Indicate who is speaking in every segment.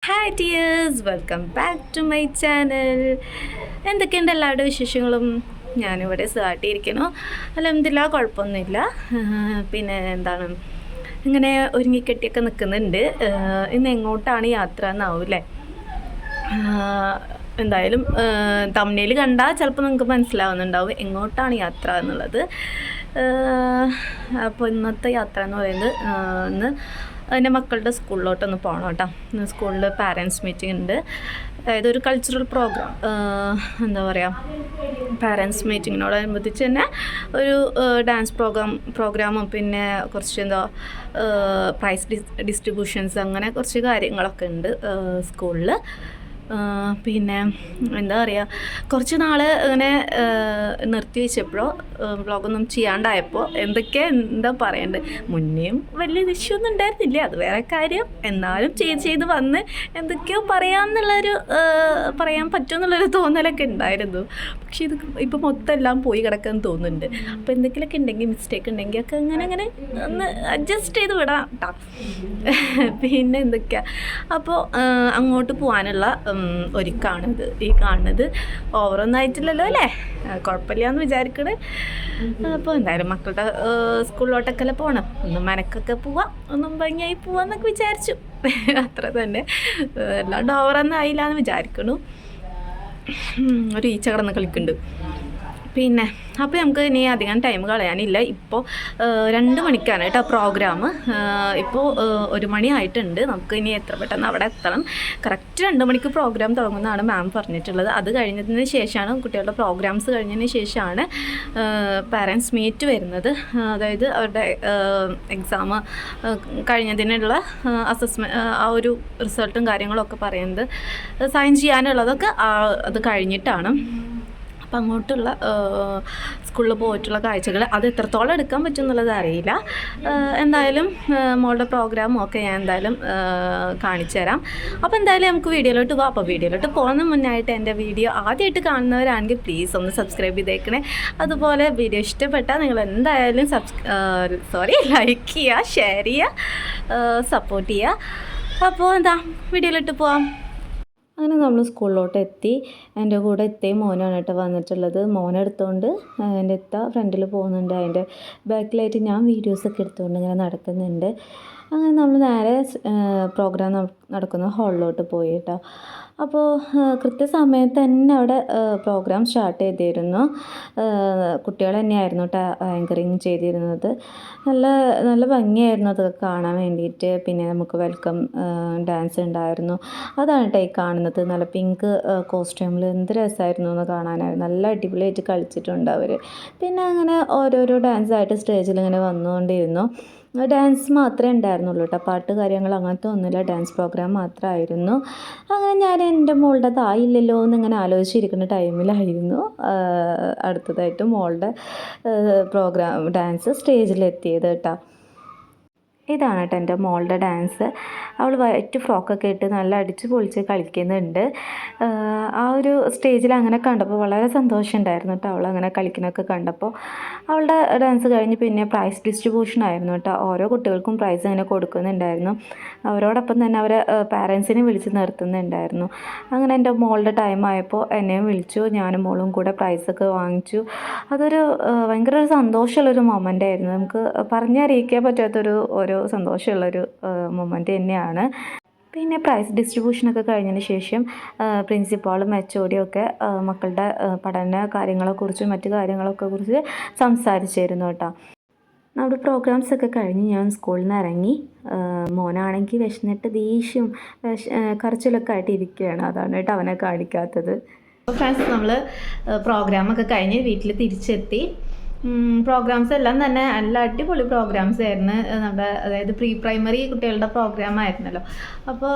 Speaker 1: Hi dears, welcome back to my channel. എന്തൊക്കെയുണ്ട് എല്ലാവരുടെ വിശേഷങ്ങളും? ഞാനിവിടെ സുഖമായിട്ടിരിക്കണു. അൽഹംദുലില്ലാ, കുഴപ്പമൊന്നുമില്ല. പിന്നെ എന്താണ്, ഇങ്ങനെ ഒരുങ്ങിക്കെട്ടിയൊക്കെ നിൽക്കുന്നുണ്ട്. ഇന്ന് എങ്ങോട്ടാണ് യാത്ര എന്നാവൂല്ലേ? എന്തായാലും തമ്മിൽ കണ്ടാൽ ചിലപ്പോൾ നിങ്ങൾക്ക് മനസ്സിലാവുന്നുണ്ടാവും എങ്ങോട്ടാണ് യാത്ര എന്നുള്ളത്. അപ്പോൾ ഇന്നത്തെ യാത്ര എന്ന് പറയുന്നത്, ഇന്ന് എൻ്റെ മക്കളുടെ സ്കൂളിലോട്ടൊന്ന് പോകണം കേട്ടോ. സ്കൂളിൽ പാരൻസ് മീറ്റിംഗ് ഉണ്ട്. അതായത് ഒരു കൾച്ചറൽ പ്രോഗ്രാം, എന്താ പറയുക, പാരൻസ് മീറ്റിങ്ങിനോടനുബന്ധിച്ച് തന്നെ ഒരു ഡാൻസ് പ്രോഗ്രാമും പിന്നെ കുറച്ച് എന്താ പ്രൈസ് ഡിസ്ട്രിബ്യൂഷൻസ്, അങ്ങനെ കുറച്ച് കാര്യങ്ങളൊക്കെ ഉണ്ട് സ്കൂളിൽ. പിന്നെ എന്താ പറയുക, കുറച്ച് നാൾ ഇങ്ങനെ നിർത്തി വെച്ചപ്പോഴോ വ്ളോഗൊന്നും ചെയ്യാണ്ടായപ്പോൾ എന്താ പറയേണ്ടത്, മുന്നേയും വലിയ വിഷയമൊന്നും ഉണ്ടായിരുന്നില്ല, അത് വേറെ കാര്യം. എന്നാലും ചെയ്ത് വന്ന് എന്തൊക്കെയോ പറയാൻ പറ്റുമെന്നുള്ളൊരു തോന്നലൊക്കെ ഉണ്ടായിരുന്നു. പക്ഷേ ഇത് ഇപ്പോൾ മൊത്തം എല്ലാം പോയി കിടക്കാൻ തോന്നുന്നുണ്ട്. അപ്പോൾ എന്തെങ്കിലുമൊക്കെ ഉണ്ടെങ്കിൽ, മിസ്റ്റേക്ക് ഉണ്ടെങ്കിൽ ഒക്കെ അങ്ങനെ ഒന്ന് അഡ്ജസ്റ്റ് ചെയ്ത് വിടാം കേട്ടോ. പിന്നെ എന്തൊക്കെയാണ്, അപ്പോൾ അങ്ങോട്ട് പോകാനുള്ള ഒരുക്കാണിത്. ഈ കാണുന്നത് ഓവറൊന്നും ആയിട്ടില്ലല്ലോ അല്ലേ? കുഴപ്പമില്ല എന്ന് വിചാരിക്കണേ. അപ്പോൾ എന്തായാലും മക്കളുടെ സ്കൂളിലോട്ടൊക്കെ പോകണം, ഒന്ന് മനക്കൊക്കെ പോവാം, ഒന്നും ഭംഗിയായി പോവാന്നൊക്കെ വിചാരിച്ചു. അത്ര തന്നെ, അല്ലാണ്ട് ഓവറൊന്നും ആയില്ല എന്ന് വിചാരിക്കണു. ഒരു ഈച്ച കിടന്ന് കളിക്കുന്നുണ്ട്. പിന്നെ അപ്പോൾ നമുക്ക് ഇനി അധികം ടൈം കളയാനില്ല. ഇപ്പോൾ 2 മണിക്കാണ് കേട്ടോ പ്രോഗ്രാം. ഇപ്പോൾ 1 മണി ആയിട്ടുണ്ട്. നമുക്ക് ഇനി എത്ര പെട്ടെന്ന് അവിടെ എത്തണം. കറക്റ്റ് 2 മണിക്ക് പ്രോഗ്രാം തുടങ്ങുന്നതാണ് മാം പറഞ്ഞിട്ടുള്ളത്. അത് കഴിഞ്ഞതിന് ശേഷമാണ്, കുട്ടികളുടെ പ്രോഗ്രാംസ് കഴിഞ്ഞതിന് ശേഷമാണ് പാരൻസ് മീറ്റ് വരുന്നത്. അതായത് അവരുടെ എക്സാം കഴിഞ്ഞതിനുള്ള അസസ്മെൻറ്റ്, ആ ഒരു റിസൾട്ടും കാര്യങ്ങളൊക്കെ പറയുന്നത്, സൈൻ ചെയ്യാനുള്ളതൊക്കെ അത് കഴിഞ്ഞിട്ടാണ്. അപ്പം അങ്ങോട്ടുള്ള സ്കൂളിൽ പോയിട്ടുള്ള കാഴ്ചകൾ അത് എത്രത്തോളം എടുക്കാൻ പറ്റും എന്നുള്ളത് അറിയില്ല. എന്തായാലും മോളുടെ പ്രോഗ്രാമും ഒക്കെ ഞാൻ എന്തായാലും കാണിച്ചു തരാം. അപ്പോൾ എന്തായാലും നമുക്ക് വീഡിയോയിലോട്ട് പോകാം. അപ്പോൾ വീഡിയോയിലോട്ട് പോകുന്ന മുന്നായിട്ട് എൻ്റെ വീഡിയോ ആദ്യമായിട്ട് കാണുന്നവരാണെങ്കിൽ പ്ലീസ് ഒന്ന് സബ്സ്ക്രൈബ് ചെയ്തേക്കണേ. അതുപോലെ വീഡിയോ ഇഷ്ടപ്പെട്ടാൽ നിങ്ങൾ എന്തായാലും ലൈക്ക് ചെയ്യുക, ഷെയർ ചെയ്യുക, സപ്പോർട്ട് ചെയ്യുക. അപ്പോൾ എന്താ, വീഡിയോയിലോട്ട് പോകാം. അങ്ങനെ നമ്മൾ സ്കൂളിലോട്ട് എത്തി. എൻ്റെ കൂടെ ഇത്തയും മോനാണ് കേട്ടോ വന്നിട്ടുള്ളത്. മോനെടുത്തുകൊണ്ട് എൻ്റെ ഫ്രണ്ടിൽ പോകുന്നുണ്ട്. അതിൻ്റെ ബാക്കിലായിട്ട് ഞാൻ വീഡിയോസൊക്കെ എടുത്തുകൊണ്ട് ഇങ്ങനെ നടക്കുന്നുണ്ട്. അങ്ങനെ നമ്മൾ നേരെ പ്രോഗ്രാം നടക്കുന്ന ഹാളിലോട്ട് പോയി കേട്ടോ. അപ്പോൾ കൃത്യസമയത്ത് തന്നെ അവിടെ പ്രോഗ്രാം സ്റ്റാർട്ട് ചെയ്തിരുന്നു. കുട്ടികൾ തന്നെയായിരുന്നു കേട്ടോ ആങ്കറിങ് ചെയ്തിരുന്നത്. നല്ല ഭംഗിയായിരുന്നു അതൊക്കെ കാണാൻ വേണ്ടിയിട്ട്. പിന്നെ നമുക്ക് വെൽക്കം ഡാൻസ് ഉണ്ടായിരുന്നു. അതാണ് കേട്ടോ ഈ കാണുന്നത്. നല്ല പിങ്ക് കോസ്റ്റ്യൂമിൽ എന്ത് രസമായിരുന്നു എന്ന് കാണാനായിരുന്നു. നല്ല അടിപൊളിയായിട്ട് കളിച്ചിട്ടുണ്ട് അവർ. പിന്നെ അങ്ങനെ ഓരോരോ ഡാൻസായിട്ട് സ്റ്റേജിൽ ഇങ്ങനെ വന്നുകൊണ്ടിരുന്നു. ഡാൻസ് മാത്രമേ ഉണ്ടായിരുന്നുള്ളൂ കേട്ടോ, പാട്ട് കാര്യങ്ങൾ അങ്ങനത്തെ ഒന്നുമില്ല. ഡാൻസ് പ്രോഗ്രാം മാത്രമായിരുന്നു. അങ്ങനെ ഞാൻ എൻ്റെ മോളുടെ തായില്ലല്ലോ എന്നിങ്ങനെ ആലോചിച്ചിരിക്കുന്ന ടൈമിലായിരുന്നു അടുത്തതായിട്ട് മോളുടെ ഡാൻസ് സ്റ്റേജിലെത്തിയത് കേട്ടോ. ഇതാണ് കേട്ടോ എൻ്റെ മോളുടെ ഡാൻസ്. അവൾ വൈറ്റ് ഫ്രോക്കൊക്കെ ഇട്ട് നല്ല അടിച്ച് പൊളിച്ച് കളിക്കുന്നുണ്ട്. ആ ഒരു സ്റ്റേജിൽ അങ്ങനെ കണ്ടപ്പോൾ വളരെ സന്തോഷമുണ്ടായിരുന്നു കേട്ടോ, അവളങ്ങനെ കളിക്കുന്നതൊക്കെ കണ്ടപ്പോൾ. അവളുടെ ഡാൻസ് കഴിഞ്ഞ് പിന്നെ പ്രൈസ് ഡിസ്ട്രിബ്യൂഷൻ ആയിരുന്നു കേട്ടോ. ഓരോ കുട്ടികൾക്കും പ്രൈസ് അങ്ങനെ കൊടുക്കുന്നുണ്ടായിരുന്നു. അവരോടൊപ്പം തന്നെ അവരെ പാരൻസിനെ വിളിച്ച് നിർത്തുന്നുണ്ടായിരുന്നു. അങ്ങനെ എൻ്റെ മോളുടെ ടൈം ആയപ്പോൾ എന്നെയും വിളിച്ചു. ഞാനും മോളും കൂടെ പ്രൈസൊക്കെ വാങ്ങിച്ചു. അതൊരു ഭയങ്കര ഒരു സന്തോഷമുള്ളൊരു മൊമെൻ്റ് ആയിരുന്നു. നമുക്ക് പറഞ്ഞറിയിക്കാൻ പറ്റാത്തൊരു സന്തോഷമുള്ളൊരു മൊമെൻ്റ് തന്നെയാണ്. പിന്നെ പ്രൈസ് ഡിസ്ട്രിബ്യൂഷനൊക്കെ കഴിഞ്ഞതിന് ശേഷം പ്രിൻസിപ്പാളും HOD ഒക്കെ മക്കളുടെ പഠന കാര്യങ്ങളെക്കുറിച്ചും മറ്റു കാര്യങ്ങളൊക്കെ കുറിച്ച് സംസാരിച്ചിരുന്നു കേട്ടോ. നമ്മുടെ പ്രോഗ്രാംസൊക്കെ കഴിഞ്ഞ് ഞാൻ സ്കൂളിൽ നിന്ന് ഇറങ്ങി. മോനാണെങ്കിൽ വിശന്നിട്ട് ദേഷ്യം കരച്ചിലൊക്കെ ആയിട്ട് ഇരിക്കുകയാണ്. അതാണ് കേട്ടോ അവനെ കാണിക്കാത്തത്. ഫ്രണ്ട്സ്, നമ്മൾ പ്രോഗ്രാമൊക്കെ കഴിഞ്ഞ് വീട്ടിൽ തിരിച്ചെത്തി. പ്രോഗ്രാംസ് എല്ലാം തന്നെ നല്ല അടിപൊളി പ്രോഗ്രാംസ് ആയിരുന്നു. നമ്മുടെ അതായത് പ്രീ പ്രൈമറി കുട്ടികളുടെ പ്രോഗ്രാം ആയിരുന്നല്ലോ. അപ്പോൾ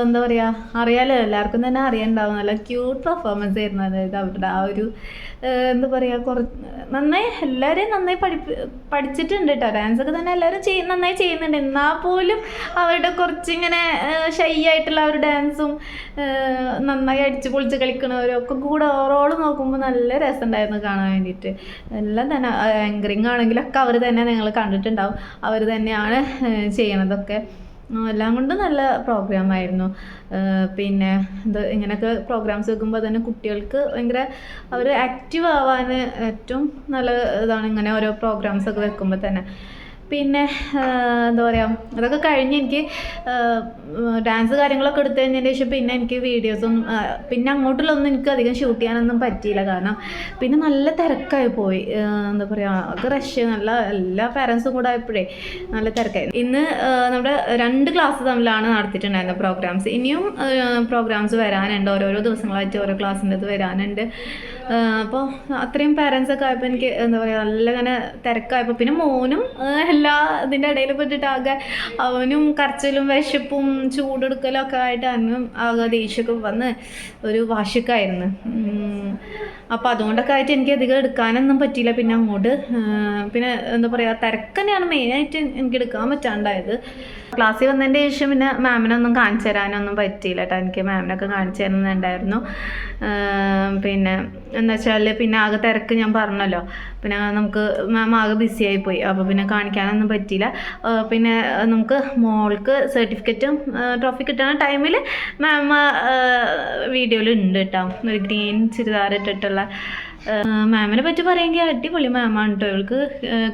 Speaker 1: എന്താ പറയുക, അറിയാലോ, എല്ലാവർക്കും തന്നെ അറിയാനുണ്ടാവും, നല്ല ക്യൂട്ട് പെർഫോമൻസ് ആയിരുന്നു. അതായത് അവരുടെ ആ ഒരു എന്താ പറയുക, നന്നായി എല്ലാവരെയും നന്നായി പഠിച്ചിട്ടുണ്ട് കേട്ടോ. ഡാൻസൊക്കെ തന്നെ എല്ലാവരും നന്നായി ചെയ്യുന്നുണ്ട്. എന്നാൽ പോലും അവരുടെ കുറച്ചിങ്ങനെ ഷൈ ആയിട്ടുള്ള ഒരു ഡാൻസും നന്നായി അടിച്ച് പൊളിച്ച് കളിക്കണവരും ഒക്കെ കൂടെ ഓവറോൾ നോക്കുമ്പോൾ നല്ല രസമുണ്ടായിരുന്നു കാണാൻ വേണ്ടിയിട്ട്. എല്ലാം തന്നെ ആങ്കറിങ് ആണെങ്കിലൊക്കെ അവർ തന്നെ, നിങ്ങൾ കണ്ടിട്ടുണ്ടാവും, അവർ തന്നെയാണ് ചെയ്യണതൊക്കെ. എല്ലാം കൊണ്ടും നല്ല പ്രോഗ്രാമായിരുന്നു. പിന്നെ ഇങ്ങനെയൊക്കെ പ്രോഗ്രാംസ് വെക്കുമ്പോൾ തന്നെ കുട്ടികൾക്ക് ഭയങ്കര അവർ ആക്റ്റീവ് ആവാൻ ഏറ്റവും നല്ല ഇതാണ് ഇങ്ങനെ ഓരോ പ്രോഗ്രാംസൊക്കെ വെക്കുമ്പോൾ തന്നെ. പിന്നെ എന്താ പറയുക, അതൊക്കെ കഴിഞ്ഞ് എനിക്ക് ഡാൻസ് കാര്യങ്ങളൊക്കെ എടുത്തു കഴിഞ്ഞതിന് ശേഷം പിന്നെ എനിക്ക് വീഡിയോസൊന്നും പിന്നെ അങ്ങോട്ടുള്ളൊന്നും എനിക്ക് അധികം ഷൂട്ട് ചെയ്യാനൊന്നും പറ്റിയില്ല. കാരണം പിന്നെ നല്ല തിരക്കായി പോയി. എന്താ പറയുക, അത് റഷ് നല്ല എല്ലാ പാരൻസും കൂടെ ആയപ്പോഴേ നല്ല തിരക്കായി. ഇന്ന് നമ്മുടെ 2 ക്ലാസ് തമ്മിലാണ് നടത്തിയിട്ടുണ്ടായിരുന്നത് പ്രോഗ്രാംസ്. ഇനിയും പ്രോഗ്രാംസ് വരാനുണ്ട്, ഓരോരോ ദിവസങ്ങളായിട്ട് ഓരോ ക്ലാസ്സിൻ്റെ ഇത് വരാനുണ്ട്. അപ്പോൾ അത്രയും പാരൻസൊക്കെ ആയപ്പോൾ എനിക്ക് എന്താ പറയുക നല്ല ഇങ്ങനെ തിരക്കായപ്പോൾ പിന്നെ മോനും എല്ലാ ഇതിൻ്റെ ഇടയിൽ പെട്ടിട്ട് ആകെ അവനും കരച്ചിലും വിശപ്പും ചൂടെടുക്കലും ഒക്കെ ആയിട്ട് അവനും ആകെ ദേഷ്യമൊക്കെ വന്ന് ഒരു വാശിക്കായിരുന്നു. അപ്പോൾ അതുകൊണ്ടൊക്കെ ആയിട്ട് എനിക്ക് അധികം എടുക്കാനൊന്നും പറ്റിയില്ല. പിന്നെ അങ്ങോട്ട് പിന്നെ എന്താ പറയുക തിരക്ക് തന്നെയാണ് മെയിനായിട്ട് എനിക്ക് എടുക്കാൻ പറ്റാണ്ടായത്. ക്ലാസ്സിൽ വന്നതിൻ്റെ ശേഷം പിന്നെ മാമിനൊന്നും കാണിച്ചു തരാനൊന്നും പറ്റിയില്ല കേട്ടോ. എനിക്ക് മാമിനൊക്കെ കാണിച്ചു തരുന്നുണ്ടായിരുന്നു. പിന്നെ എന്താ വെച്ചാൽ പിന്നെ ആകെ തിരക്ക് ഞാൻ പറഞ്ഞല്ലോ, പിന്നെ നമുക്ക് മാം ആകെ ബിസി ആയിപ്പോയി. അപ്പോൾ പിന്നെ കാണിക്കാനൊന്നും പറ്റിയില്ല. പിന്നെ നമുക്ക് മോൾക്ക് സർട്ടിഫിക്കറ്റും ട്രോഫി കിട്ടുന്ന ടൈമിൽ മാം വീഡിയോയിൽ ഉണ്ട് കേട്ടോ. ഒരു ഗ്രീൻ ചുരിദാർ ഇട്ടിട്ടുള്ള മാമിനെ പറ്റി പറയുമെങ്കിൽ അടിപൊളി മാമാണ് കേട്ടോ. ഇവൾക്ക്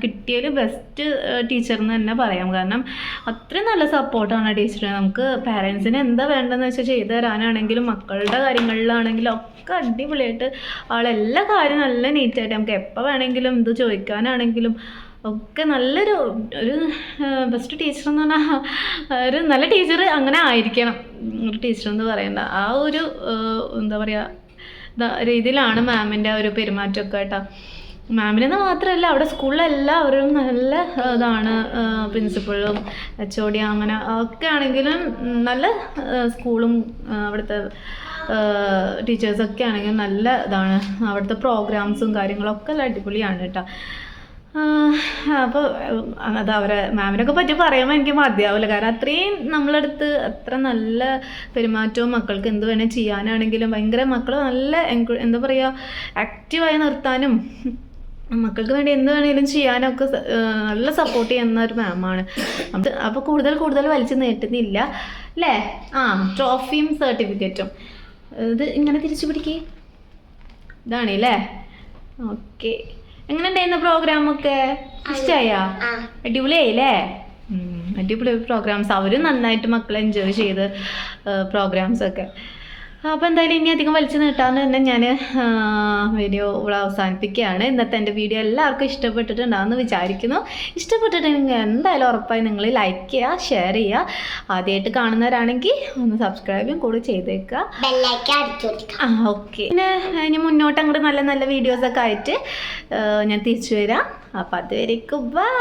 Speaker 1: കിട്ടിയതിൽ ബെസ്റ്റ് ടീച്ചർ എന്ന് തന്നെ പറയാം. കാരണം അത്രയും നല്ല സപ്പോർട്ടാണ് ടീച്ചർ. നമുക്ക് പാരൻസിന് എന്താ വേണ്ടതെന്ന് വെച്ചാൽ ചെയ്തു തരാനാണെങ്കിലും മക്കളുടെ കാര്യങ്ങളിലാണെങ്കിലും ഒക്കെ അടിപൊളിയായിട്ട് ആളെല്ലാ കാര്യം നല്ല നീറ്റായിട്ട് നമുക്ക് എപ്പോൾ വേണമെങ്കിലും ഇത് ചോദിക്കാനാണെങ്കിലും ഒക്കെ നല്ലൊരു ബെസ്റ്റ് ടീച്ചർ എന്ന് പറഞ്ഞാൽ ഒരു നല്ല ടീച്ചർ അങ്ങനെ ആയിരിക്കണം. ഒരു ടീച്ചർ എന്ന് പറയേണ്ട ആ ഒരു എന്താ പറയുക രീതിയിലാണ് മാമിൻ്റെ ഒരു പെരുമാറ്റമൊക്കെ കേട്ടോ. മാമിനെന്ന് മാത്രമല്ല അവിടെ സ്കൂളിലെല്ലാവരും നല്ല ഇതാണ്. പ്രിൻസിപ്പളും HOD അങ്ങനെ ഒക്കെ ആണെങ്കിലും നല്ല സ്കൂളും അവിടുത്തെ ടീച്ചേഴ്സൊക്കെ ആണെങ്കിലും നല്ല ഇതാണ്. അവിടുത്തെ പ്രോഗ്രാംസും കാര്യങ്ങളൊക്കെ നല്ല അടിപൊളിയാണ് കേട്ടോ. അപ്പോൾ അത് അവരെ മാമിനൊക്കെ പറ്റി പറയുമ്പോൾ എനിക്ക് മതിയാവില്ല. കാരണം അത്രയും നമ്മളടുത്ത് അത്ര നല്ല പെരുമാറ്റവും മക്കൾക്ക് എന്ത് വേണേൽ ചെയ്യാനാണെങ്കിലും ഭയങ്കര മക്കളെ നല്ല എന്താ പറയുക ആക്റ്റീവായി നിർത്താനും മക്കൾക്ക് വേണ്ടി എന്ത് വേണമെങ്കിലും ചെയ്യാനൊക്കെ നല്ല സപ്പോർട്ട് ചെയ്യുന്ന ഒരു മാമാണ്. അപ്പോൾ കൂടുതൽ വലിച്ചു നീട്ടുന്നില്ല അല്ലേ. ട്രോഫിയും സർട്ടിഫിക്കറ്റും ഇത് ഇങ്ങനെ തിരിച്ചു പിടിക്കുക ഇതാണല്ലേ. ഓക്കെ, എങ്ങനെ ഉണ്ടായിരുന്ന പ്രോഗ്രാമൊക്കെ ഇഷ്ടമായാ? അടിപൊളിയായില്ലേ? അടിപൊളി പ്രോഗ്രാംസ്. അവരും നന്നായിട്ട് മക്കളെ എൻജോയ് ചെയ്ത് പ്രോഗ്രാംസൊക്കെ. അപ്പോൾ എന്തായാലും ഇനി അധികം വലിച്ചു നീട്ടാന്ന് തന്നെ ഞാൻ വീഡിയോ ഇവിടെ അവസാനിപ്പിക്കുകയാണ്. ഇന്നത്തെ എൻ്റെ വീഡിയോ എല്ലാവർക്കും ഇഷ്ടപ്പെട്ടിട്ടുണ്ടാകുമെന്ന് വിചാരിക്കുന്നു. ഇഷ്ടപ്പെട്ടിട്ടുണ്ടെങ്കിൽ എന്തായാലും ഉറപ്പായി നിങ്ങൾ ലൈക്ക് ചെയ്യുക, ഷെയർ ചെയ്യുക. ആദ്യമായിട്ട് കാണുന്നവരാണെങ്കിൽ ഒന്ന് സബ്സ്ക്രൈബും കൂടി ചെയ്തേക്കുക. ഓക്കെ, പിന്നെ ഇനി മുന്നോട്ട് അങ്ങോട്ട് നല്ല നല്ല വീഡിയോസൊക്കെ ആയിട്ട് ഞാൻ തിരിച്ചു വരാം. അപ്പോൾ അതുവരേക്കും ബൈ.